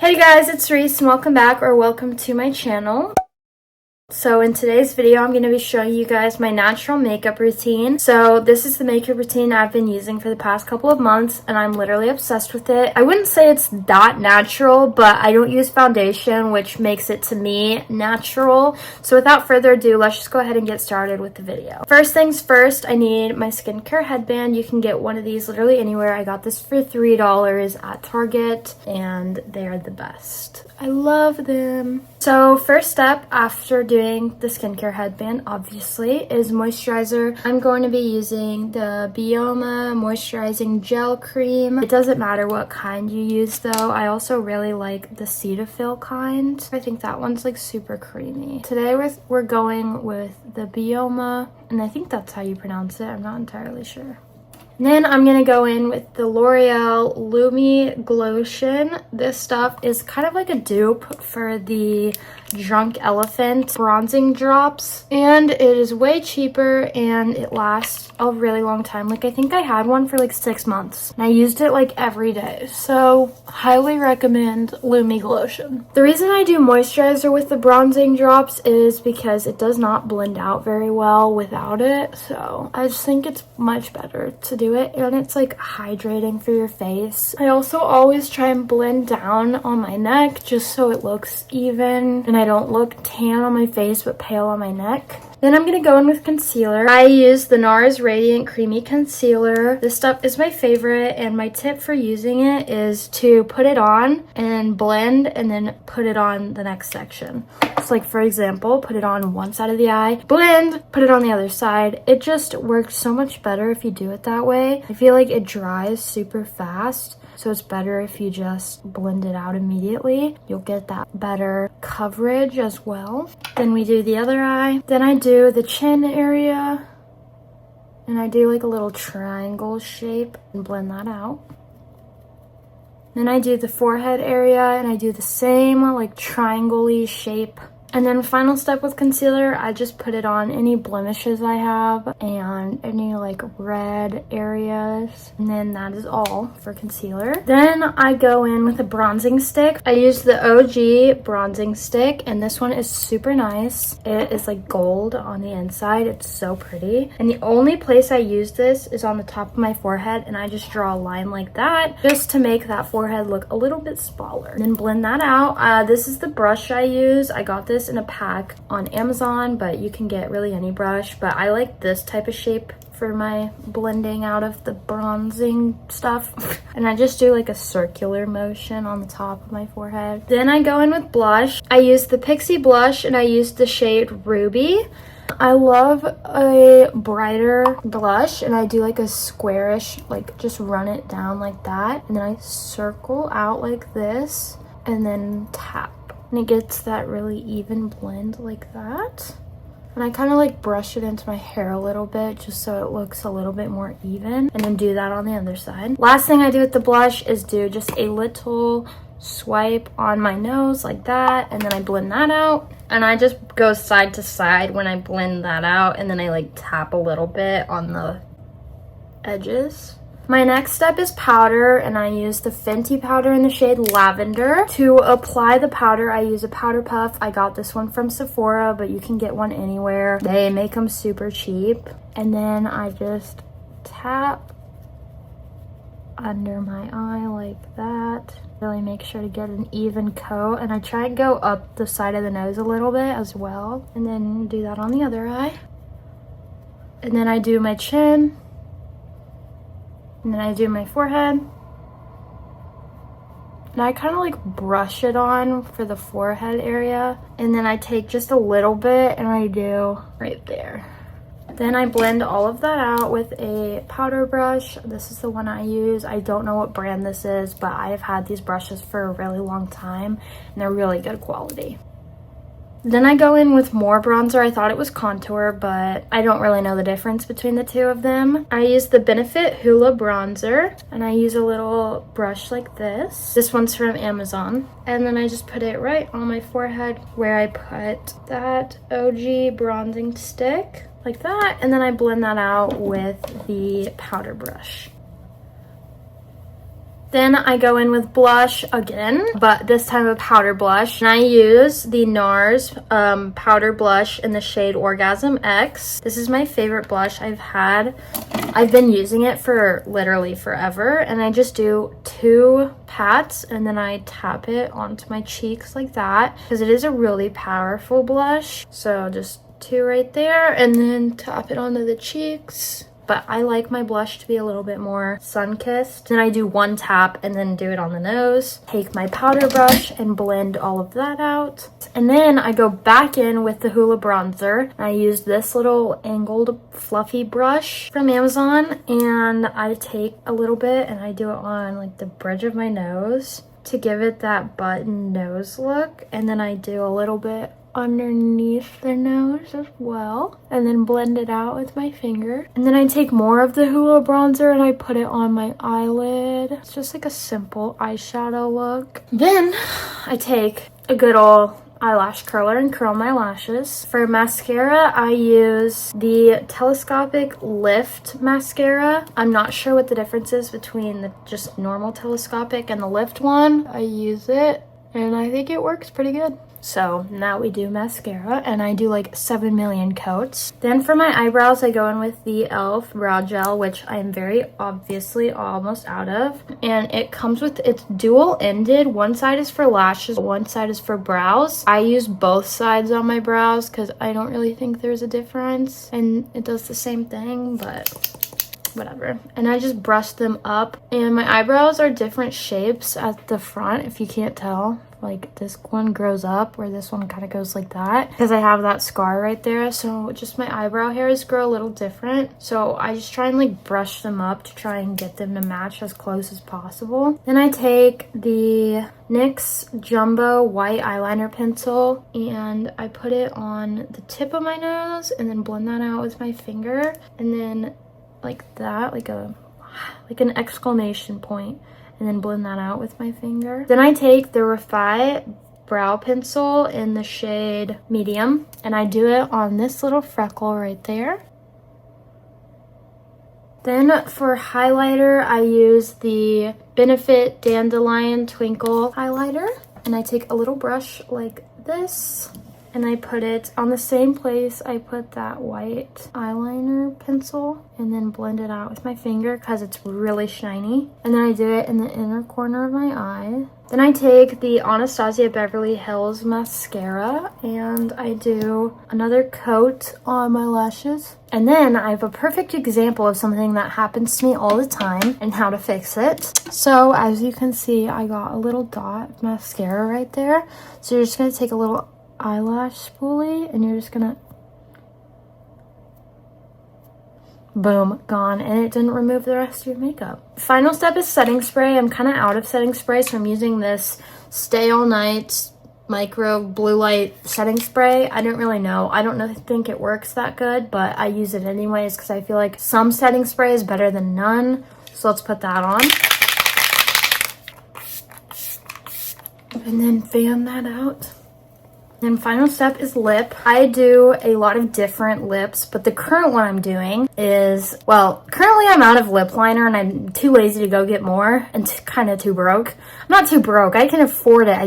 Hey guys, it's Reese and welcome back or welcome to my channel. So in today's video, I'm going to be showing you guys my natural makeup routine. So this is the makeup routine I've been using for the past couple of months and I'm literally obsessed with it. I wouldn't say it's that natural, but I don't use foundation, which makes it to me natural. So without further ado, let's just go ahead and get started with the video. First things first, I need my skincare headband. You can get one of these literally anywhere. I got this for $3 at Target and they are the best. I love them. So first step after doing the skincare headband, obviously, is moisturizer. I'm going to be using the Bioma Moisturizing Gel Cream. It doesn't matter what kind you use though. I also really like the Cetaphil kind. I think that one's like super creamy. Today we're going with the Bioma, and I think that's how you pronounce it. I'm not entirely sure. And then I'm going to go in with the L'Oreal Lumi Glotion. This stuff is kind of like a dupe for the Drunk Elephant bronzing drops. And it is way cheaper and it lasts a really long time. Like I think I had one for like 6 months. And I used it like every day. So highly recommend Lumi Glotion. The reason I do moisturizer with the bronzing drops is because it does not blend out very well without it. So I just think it's much better to do it, and it's like hydrating for your face. I also always try and blend down on my neck just so it looks even and I don't look tan on my face but pale on my neck. Then I'm going to go in with concealer. I use the NARS Radiant Creamy Concealer. This stuff is my favorite, and my tip for using it is to put it on and blend and then put it on the next section. So like for example, put it on one side of the eye, blend, put it on the other side. It just works so much better if you do it that way. I feel like it dries super fast. So it's better if you just blend it out immediately. You'll get that better coverage as well. Then we do the other eye. Then I do the chin area. And I do like a little triangle shape and blend that out. Then I do the forehead area and I do the same like triangle-y shape. And then final step with concealer, I just put it on any blemishes I have and any like red areas. And then that is all for concealer. Then I go in with a bronzing stick. I use the OG bronzing stick, and this one is super nice. It is like gold on the inside. It's so pretty. And the only place I use this is on the top of my forehead, and I just draw a line like that just to make that forehead look a little bit smaller. And then blend that out. This is the brush I use. I got this in a pack on Amazon, but you can get really any brush, but I like this type of shape for my blending out of the bronzing stuff. And I just do like a circular motion on the top of my forehead. Then I go in with blush. I use the Pixi blush and I use the shade Ruby. I love a brighter blush, and I do like a squarish, like just run it down like that, and then I circle out like this and then tap. And it gets that really even blend like that. And I kind of like brush it into my hair a little bit just so it looks a little bit more even. And then do that on the other side. Last thing I do with the blush is do just a little swipe on my nose like that. And then I blend that out. And I just go side to side when I blend that out. And then I like tap a little bit on the edges. My next step is powder, and I use the Fenty powder in the shade Lavender. To apply the powder, I use a powder puff. I got this one from Sephora, but you can get one anywhere. They make them super cheap. And then I just tap under my eye like that. Really make sure to get an even coat, and I try and go up the side of the nose a little bit as well. And then do that on the other eye. And then I do my chin. And then I do my forehead. And I kind of like brush it on for the forehead area. And then I take just a little bit and I do right there. Then I blend all of that out with a powder brush. This is the one I use. I don't know what brand this is, but I have had these brushes for a really long time and they're really good quality. Then I go in with more bronzer. I thought it was contour, but I don't really know the difference between the two of them. I use the Benefit Hoola bronzer, and I use a little brush like this. This one's from Amazon. And then I just put it right on my forehead where I put that OG bronzing stick, like that. And then I blend that out with the powder brush. Then I go in with blush again, but this time a powder blush. And I use the NARS powder blush in the shade Orgasm X. This is my favorite blush I've had. I've been using it for literally forever, and I just do 2 pats and then I tap it onto my cheeks like that because it is a really powerful blush. So just 2 right there and then tap it onto the cheeks. But I like my blush to be a little bit more sun-kissed. Then I do 1 tap and then do it on the nose. Take my powder brush and blend all of that out. And then I go back in with the Hoola bronzer. I use this little angled fluffy brush from Amazon. And I take a little bit and I do it on like the bridge of my nose to give it that button nose look. And then I do a little bit underneath the nose as well, and then blend it out with my finger. And then I take more of the Hoola bronzer and I put it on my eyelid. It's just like a simple eyeshadow look. Then I take a good old eyelash curler and curl my lashes. For mascara, I use the Telescopic Lift mascara. I'm not sure what the difference is between the just normal telescopic and the lift one. I use it and I think it works pretty good. So now we do mascara, and I do like 7 million coats. Then for my eyebrows, I go in with the e.l.f. brow gel, which I'm very obviously almost out of. And it comes with, it's dual-ended. One side is for lashes, one side is for brows. I use both sides on my brows because I don't really think there's a difference. And it does the same thing, but whatever. And I just brush them up. And my eyebrows are different shapes at the front, if you can't tell. Like this one grows up where this one kind of goes like that because I have that scar right there. So just my eyebrow hairs grow a little different. So I just try and like brush them up to try and get them to match as close as possible. Then I take the NYX Jumbo white eyeliner pencil and I put it on the tip of my nose and then blend that out with my finger. And then like that, like an exclamation point. And then blend that out with my finger. Then I take the Refy brow pencil in the shade medium and I do it on this little freckle right there. Then for highlighter, I use the Benefit Dandelion Twinkle highlighter and I take a little brush like this and I put it on the same place I put that white eyeliner pencil and then blend it out with my finger because it's really shiny. And then I do it in the inner corner of my eye. Then I take the Anastasia Beverly Hills mascara and I do another coat on my lashes. And then I have a perfect example of something that happens to me all the time and how to fix it. So as you can see, I got a little dot of mascara right there. So you're just going to take a little eyelash spoolie and you're just gonna boom, gone, and it didn't remove the rest of your makeup. Final step is setting spray. I'm kind of out of setting spray, so I'm using this Stay All Night micro blue light setting spray. I don't really know. I don't think it works that good, but I use it anyways because I feel like some setting spray is better than none. So let's put that on and then fan that out. And final step is lip. I do a lot of different lips, but the current one I'm doing is, well, currently I'm out of lip liner and I'm too lazy to go get more and kind of too broke. I'm not too broke. I can afford it.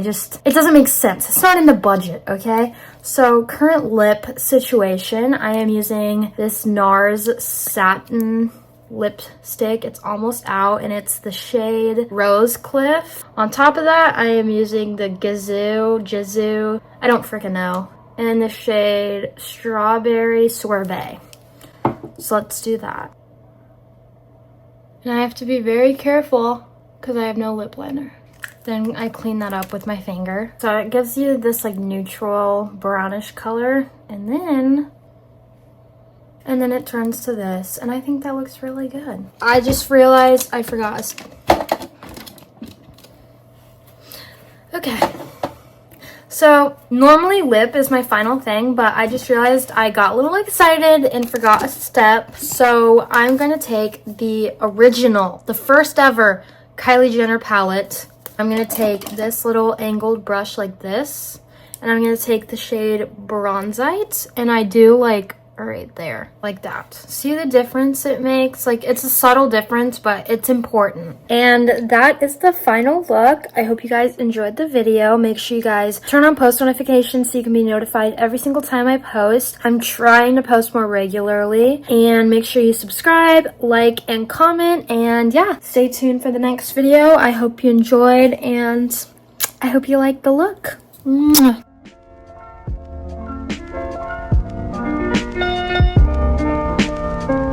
It doesn't make sense. It's not in the budget, okay? So current lip situation, I am using this NARS Satin lipstick. It's almost out and it's the shade Rose Cliff. On top of that, I am using the Jizu, I don't freaking know, and the shade Strawberry Sorbet. So let's do that. And I have to be very careful because I have no lip liner. Then I clean that up with my finger. So it gives you this like neutral brownish color, and then it turns to this, and I think that looks really good. I just realized I forgot. Okay. So normally lip is my final thing, but I just realized I got a little excited and forgot a step. So I'm going to take the original, the first ever Kylie Jenner palette. I'm going to take this little angled brush like this, and I'm going to take the shade Bronzite, and I do like right there, like that. See the difference it makes? Like, it's a subtle difference, but it's important. And that is the final look. I hope you guys enjoyed the video. Make sure you guys turn on post notifications so you can be notified every single time I post. I'm trying to post more regularly. And make sure you subscribe, like, and comment. And yeah, stay tuned for the next video. I hope you enjoyed, and I hope you like the look. Mwah.